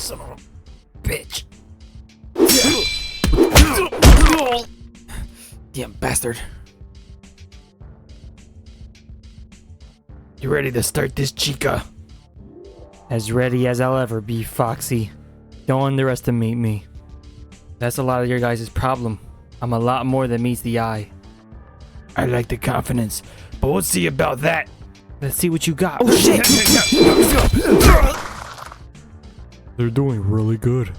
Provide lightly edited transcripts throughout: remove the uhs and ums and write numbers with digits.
Son of a bitch. Damn bastard. You ready to start this, chica? As ready as I'll ever be, Foxy. Don't underestimate me. That's a lot of your guys' problem. I'm a lot more than meets the eye. I like the confidence, but we'll see about that. Let's see what you got. Oh shit! They're doing really good.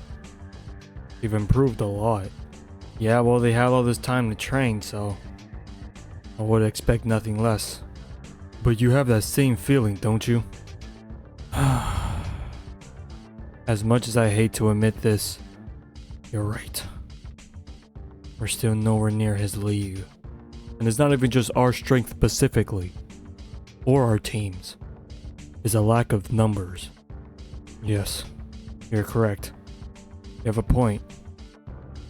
They've improved a lot. Yeah, well, they have all this time to train, so I would expect nothing less. But you have that same feeling, don't you? As much as I hate to admit this, you're right. We're still nowhere near his league. And it's not even just our strength specifically, or our teams. It's a lack of numbers. Yes, you're correct. You have a point.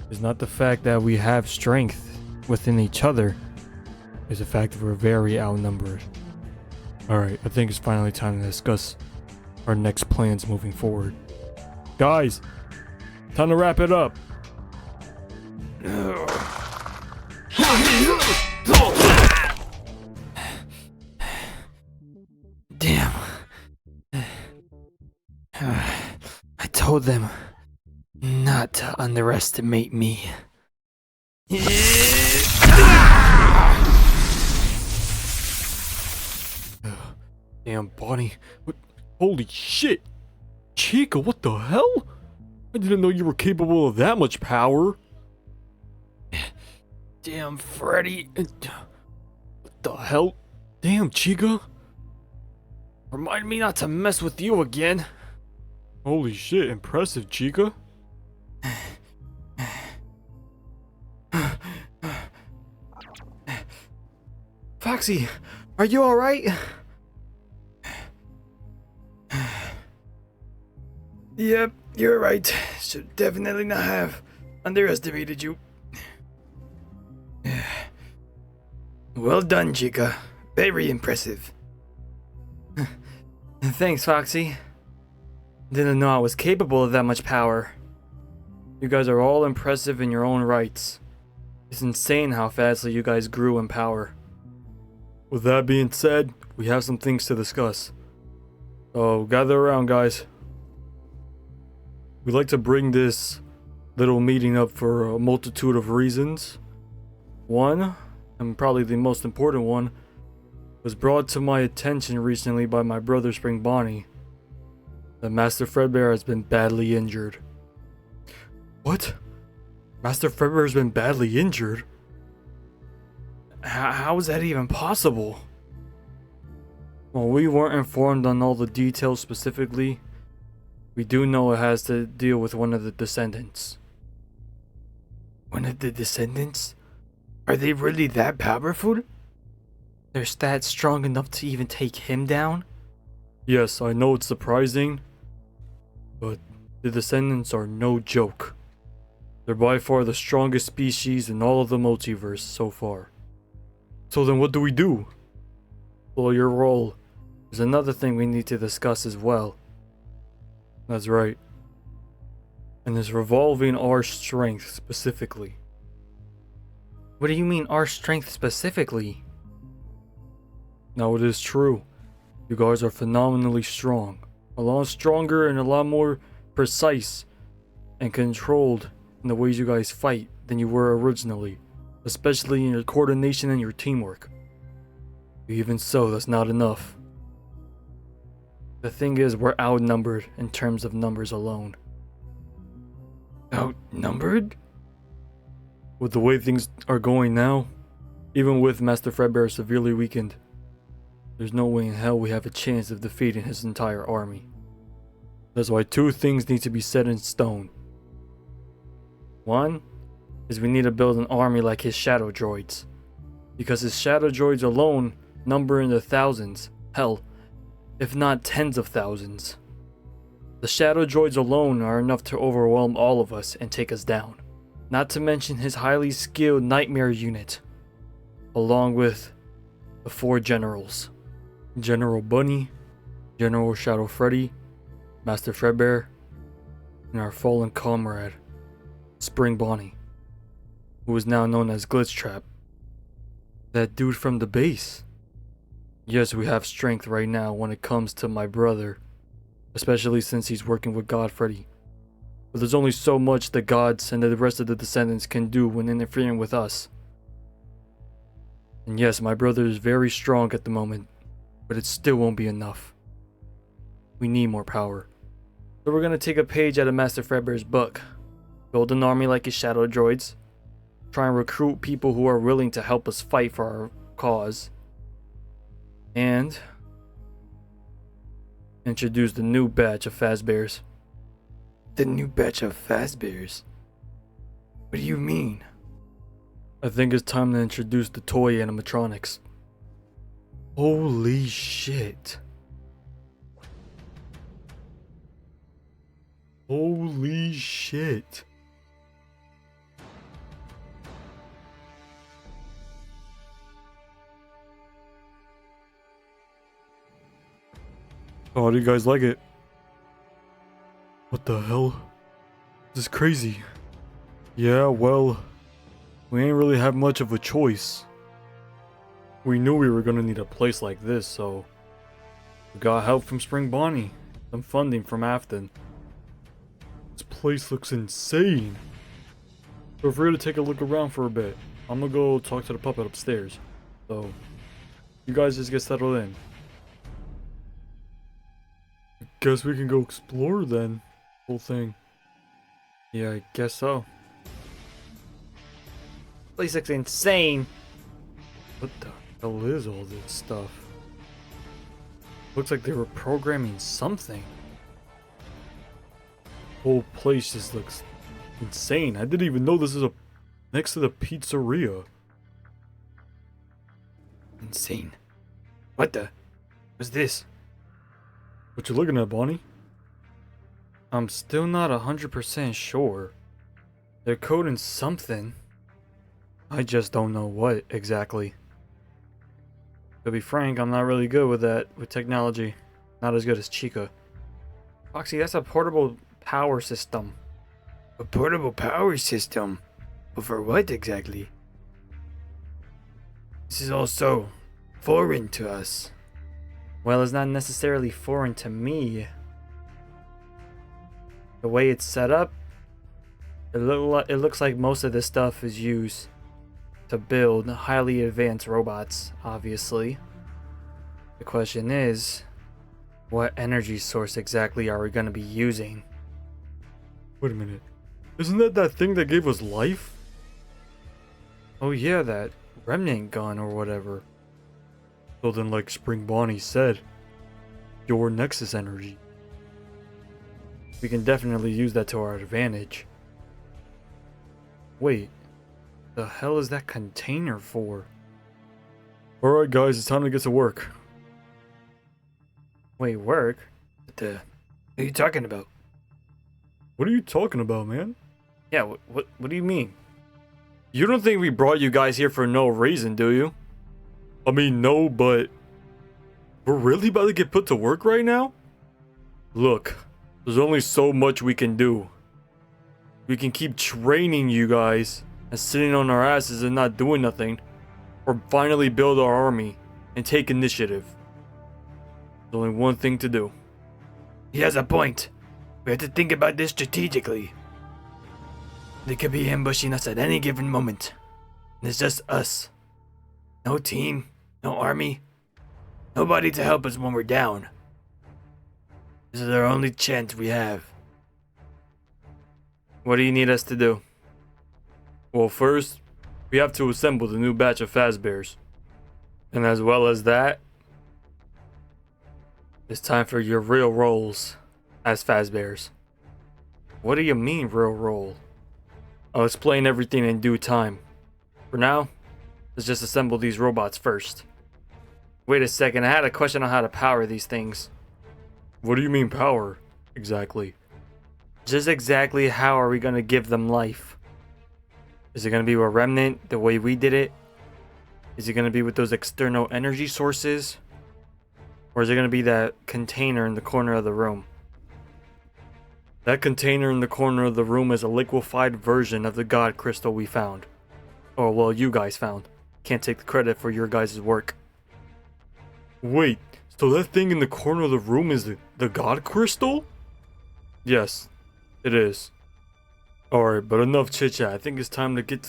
It's not the fact that we have strength within each other. It's the fact that we're very outnumbered. Alright, I think it's finally time to discuss our next plans moving forward. Guys, time to wrap it up. Damn. I told them not to underestimate me. Damn, Bonnie. What? Holy shit! Chica, what the hell? I didn't know you were capable of that much power. Damn, Freddy. What the hell? Damn, Chica. Remind me not to mess with you again. Holy shit, impressive, Chica. Foxy, are you alright? Yep, you're right. Should definitely not have underestimated you. Well done, Chica. Very impressive. Thanks, Foxy. Didn't know I was capable of that much power. You guys are all impressive in your own rights. It's insane how fastly you guys grew in power. With that being said, we have some things to discuss. So gather around, guys. We'd like to bring this little meeting up for a multitude of reasons. One, and probably the most important one, was brought to my attention recently by my brother Spring Bonnie. That Master Fredbear has been badly injured. What? Master Fredbear has been badly injured? How is that even possible? Well, we weren't informed on all the details specifically. We do know it has to deal with one of the descendants. One of the descendants? Are they really that powerful? They're stats strong enough to even take him down? Yes, I know it's surprising, but the descendants are no joke. They're by far the strongest species in all of the multiverse so far. So then what do we do? Well, your role is another thing we need to discuss as well. That's right. And it's revolving our strength specifically. What do you mean our strength specifically? Now it is true. You guys are phenomenally strong. A lot stronger and a lot more precise and controlled in the ways you guys fight than you were originally. Especially in your coordination and your teamwork. Even so, that's not enough. The thing is, we're outnumbered in terms of numbers alone. Outnumbered? With the way things are going now, even with Master Fredbear severely weakened, there's no way in hell we have a chance of defeating his entire army. That's why two things need to be set in stone. One is we need to build an army like his shadow droids. Because his shadow droids alone number in the thousands, hell, if not tens of thousands. The shadow droids alone are enough to overwhelm all of us and take us down. Not to mention his highly skilled nightmare unit, along with the 4 generals. General Bunny, General Shadow Freddy, Master Fredbear, and our fallen comrade, Spring Bonnie, who is now known as Glitchtrap. That dude from the base. Yes, we have strength right now when it comes to my brother, especially since he's working with God Freddy. But there's only so much the gods and the rest of the descendants can do when interfering with us. And yes, my brother is very strong at the moment, but it still won't be enough. We need more power. So we're gonna take a page out of Master Fredbear's book, build an army like his shadow droids, try and recruit people who are willing to help us fight for our cause, and introduce the new batch of Fazbears. The new batch of Fazbears? What do you mean? I think it's time to introduce the toy animatronics. Holy shit. Holy shit. Oh, how do you guys like it? What the hell? This is crazy. Yeah, well, we ain't really have much of a choice. We knew we were gonna need a place like this, so we got help from Spring Bonnie, some funding from Afton. This place looks insane. Feel free to take a look around for a bit. I'm gonna go talk to the puppet upstairs. So, you guys just get settled in. Guess we can go explore then. Whole thing. Yeah, I guess so. Place looks insane. What the hell is all this stuff? Looks like they were programming something. Whole place just looks insane. I didn't even know this is next to the pizzeria. Insane. What the? What's this? What you looking at, Bonnie? I'm still not 100% sure. They're coding something. I just don't know what exactly. To be frank, I'm not really good with that, with technology. Not as good as Chica. Foxy, that's a portable power system. A portable power system? But for what exactly? This is all so foreign to us. Well, it's not necessarily foreign to me. The way it's set up, it looks like most of this stuff is used to build highly advanced robots, obviously. The question is, what energy source exactly are we going to be using? Wait a minute. Isn't that thing that gave us life? Oh yeah, that remnant gun or whatever. So then, like Spring Bonnie said, your Nexus energy. We can definitely use that to our advantage. Wait, the hell is that container for? Alright guys, it's time to get to work. Wait, work? What are you talking about? What are you talking about, man? Yeah, what do you mean? You don't think we brought you guys here for no reason, do you? I mean, no, but we're really about to get put to work right now? Look, there's only so much we can do. We can keep training you guys and sitting on our asses and not doing nothing, or finally build our army and take initiative. There's only one thing to do. He has a point. We have to think about this strategically. They could be ambushing us at any given moment. And it's just us. No team, no army, nobody to help us when we're down. This is our only chance we have. What do you need us to do? Well, first, we have to assemble the new batch of Fazbears. And as well as that, it's time for your real roles as Fazbears. What do you mean, real role? I'll explain everything in due time. For now, let's just assemble these robots first. Wait a second, I had a question on how to power these things. What do you mean power, exactly? Just exactly how are we gonna give them life? Is it gonna be a remnant, the way we did it? Is it gonna be with those external energy sources? Or is it gonna be that container in the corner of the room? That container in the corner of the room is a liquefied version of the God Crystal we found. Or, well, you guys found. Can't take the credit for your guys' work. Wait, so that thing in the corner of the room is the God Crystal? Yes, it is. Alright, but enough chit-chat. I think it's time to get...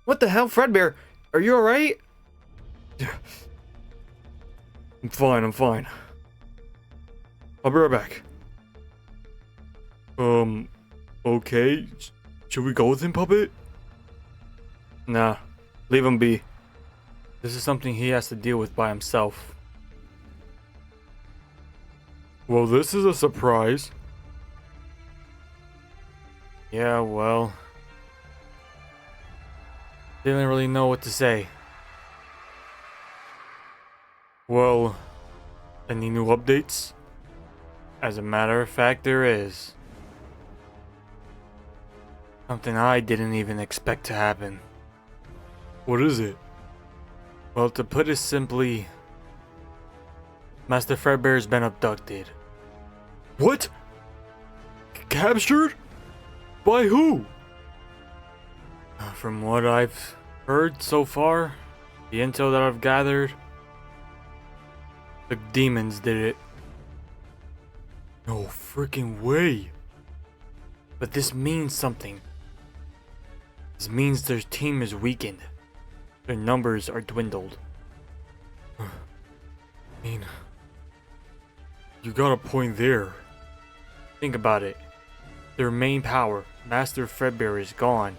What the hell, Fredbear? Are you alright? I'm fine. I'll be right back. Okay. Should we go with him, Puppet? Nah, leave him be. This is something he has to deal with by himself. Well, this is a surprise. Yeah, well... Didn't really know what to say. Well, any new updates? As a matter of fact, there is. Something I didn't even expect to happen. What is it? Well, to put it simply, Master Fredbear's been abducted. What? Captured? By who? From what I've heard so far, the intel that I've gathered, the demons did it. No freaking way. But this means something. This means their team is weakened. Their numbers are dwindled. I mean, you got a point there. Think about it. Their main power, Master Fredbear, is gone.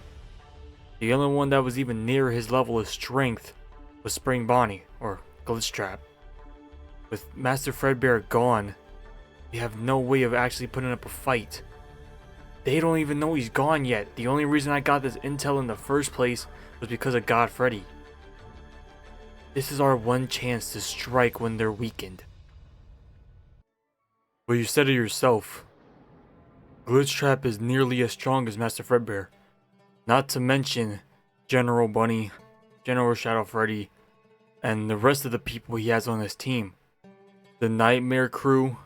The only one that was even near his level of strength was Spring Bonnie, or Glitchtrap. With Master Fredbear gone, we have no way of actually putting up a fight. They don't even know he's gone yet. The only reason I got this intel in the first place was because of God Freddy. This is our one chance to strike when they're weakened. Well, you said it yourself. Glitchtrap is nearly as strong as Master Fredbear. Not to mention General Bunny, General Shadow Freddy, and the rest of the people he has on his team. The Nightmare crew,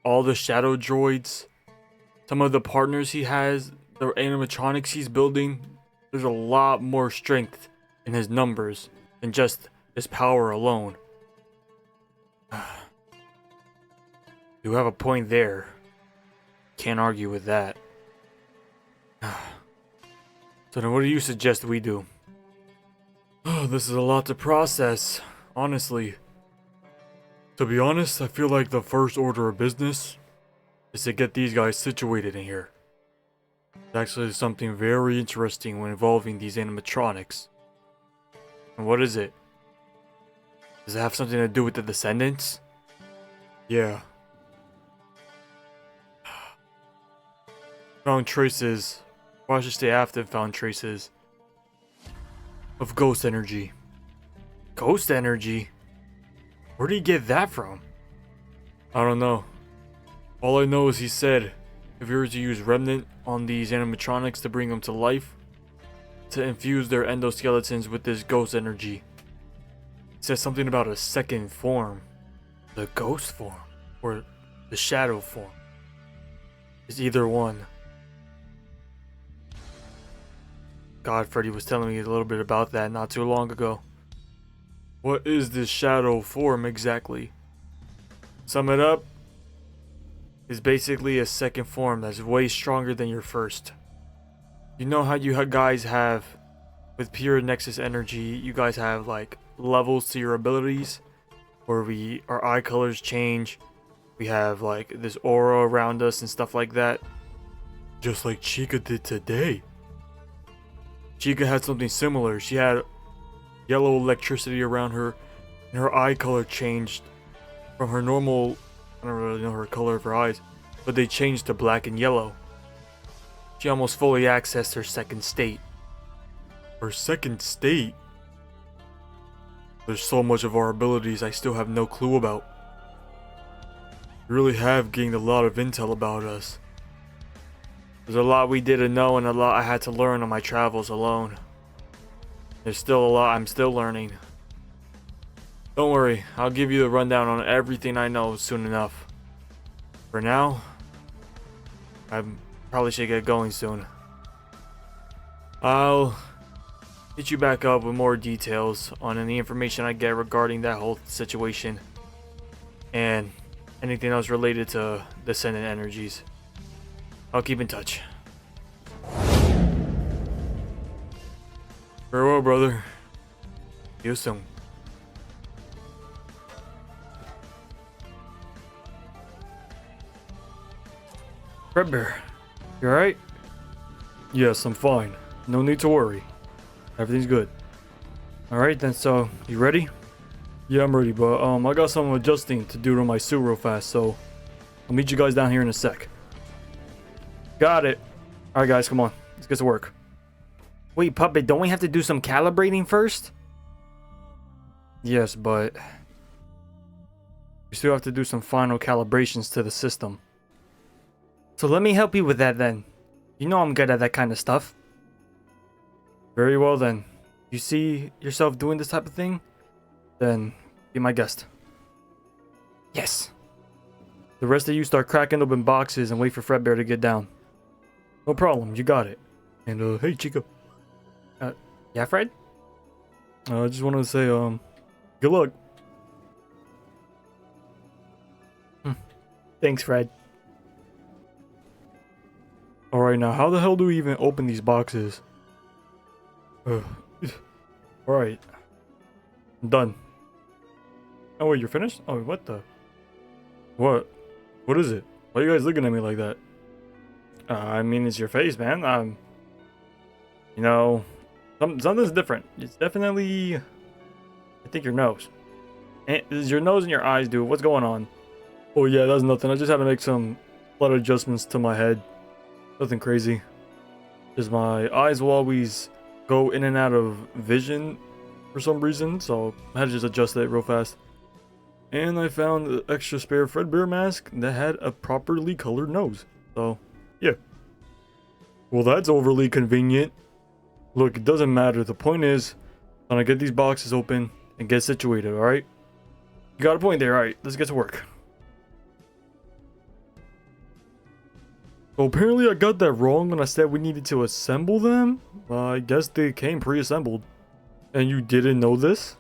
all the Shadow droids, some of the partners he has, the animatronics he's building. There's a lot more strength in his numbers than just his power alone. You have a point there. Can't argue with that. So then what do you suggest we do? Oh, this is a lot to process, honestly. To be honest, I feel like the first order of business is to get these guys situated in here. It's actually something very interesting when involving these animatronics. And what is it? Does it have something to do with the descendants? Yeah. Found traces. Or I should say after found traces of ghost energy. Ghost energy? Where did he get that from? I don't know. All I know is he said if you were to use Remnant on these animatronics to bring them to life, to infuse their endoskeletons with this ghost energy. It says something about a second form. The ghost form, or the shadow form. It's either one. God, Freddy was telling me a little bit about that not too long ago. What is this shadow form exactly? Sum it up, is basically a second form that's way stronger than your first. You know how you guys have, with pure Nexus energy, you guys have like levels to your abilities, where our eye colors change, we have like this aura around us and stuff like that. Just like Chica did today. Chica had something similar. She had yellow electricity around her, and her eye color changed from her normal, I don't really know her color of her eyes, but they changed to black and yellow. She almost fully accessed her second state. Her second state? There's so much of our abilities I still have no clue about. We really have gained a lot of intel about us. There's a lot we didn't know and a lot I had to learn on my travels alone. There's still a lot I'm still learning. Don't worry, I'll give you the rundown on everything I know soon enough. For now, I probably should get going soon. I'll hit you back up with more details on any information I get regarding that whole situation and anything else related to Descendant Energies. I'll keep in touch. Farewell, brother. See you soon. Fredbear, you alright? Yes, I'm fine. No need to worry. Everything's good. Alright then, so, you ready? Yeah, I'm ready, but I got some adjusting to do to my suit real fast, so I'll meet you guys down here in a sec. Got it. Alright guys, come on. Let's get to work. Wait, Puppet, don't we have to do some calibrating first? Yes, but we still have to do some final calibrations to the system. So let me help you with that then. You know I'm good at that kind of stuff. Very well then. You see yourself doing this type of thing? Then be my guest. Yes. The rest of you start cracking open boxes and wait for Fredbear to get down. No problem, you got it. And hey Chico. Yeah, Fred? I just wanted to say good luck. Thanks, Fred. Alright, now how the hell do we even open these boxes? Alright. I'm done. Oh wait, you're finished? Oh, what the? What? What is it? Why are you guys looking at me like that? I mean, it's your face, man. You know, something's different. It's definitely, I think your nose. It's your nose and your eyes, dude. What's going on? Oh yeah, that's nothing. I just had to make some slight adjustments to my head. Nothing crazy. Just my eyes will always go in and out of vision for some reason, so I had to just adjust it real fast. And I found an extra spare Fredbear mask that had a properly colored nose. So, yeah. Well, that's overly convenient. Look, it doesn't matter. The point is, I'm gonna get these boxes open and get situated, alright? You got a point there, alright. Let's get to work. So apparently I got that wrong when I said we needed to assemble them. I guess they came pre-assembled. And you didn't know this?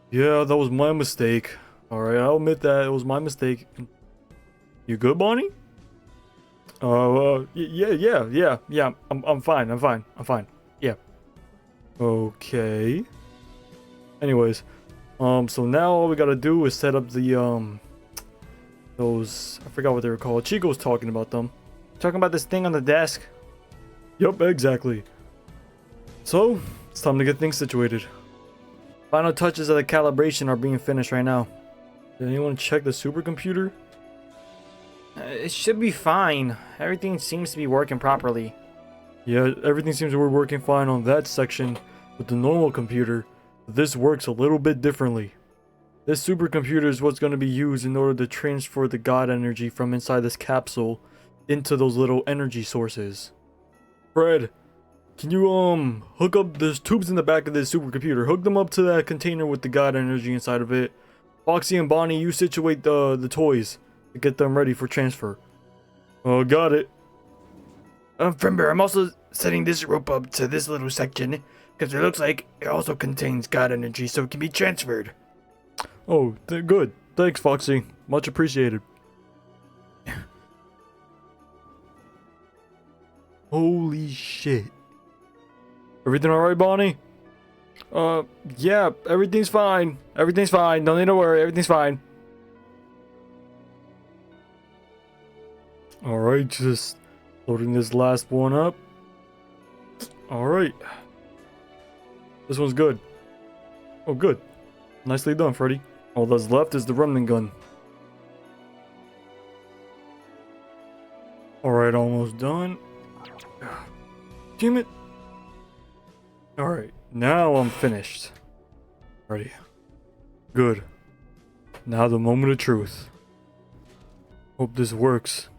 Yeah, that was my mistake. Alright, I'll admit that it was my mistake. You good, Bonnie? Yeah. I'm fine. Yeah. Okay. Anyways, so now all we gotta do is set up the those, I forgot what they were called. Chico's talking about them. Talking about this thing on the desk. Yup, exactly. So it's time to get things situated. Final touches of the calibration are being finished right now. Did anyone check the supercomputer? It should be fine. Everything seems to be working properly. Yeah, everything seems to be working fine on that section with the normal computer. But this works a little bit differently. This supercomputer is what's going to be used in order to transfer the god energy from inside this capsule into those little energy sources. Fred, can you hook up, there's tubes in the back of this supercomputer. Hook them up to that container with the god energy inside of it. Foxy and Bonnie, you situate the toys to get them ready for transfer. Oh, got it. Fredbear, I'm also setting this rope up to this little section because it looks like it also contains god energy, so it can be transferred. Oh, good. Thanks, Foxy. Much appreciated. Holy shit. Everything alright, Bonnie? Yeah, everything's fine. Everything's fine. Don't need to worry. Everything's fine. Alright, just loading this last one up. Alright. This one's good. Oh, good. Nicely done, Freddy. All that's left is the remnant gun. Alright, almost done. Damn it. Alright, now I'm finished. Ready. Good. Now the moment of truth. Hope this works.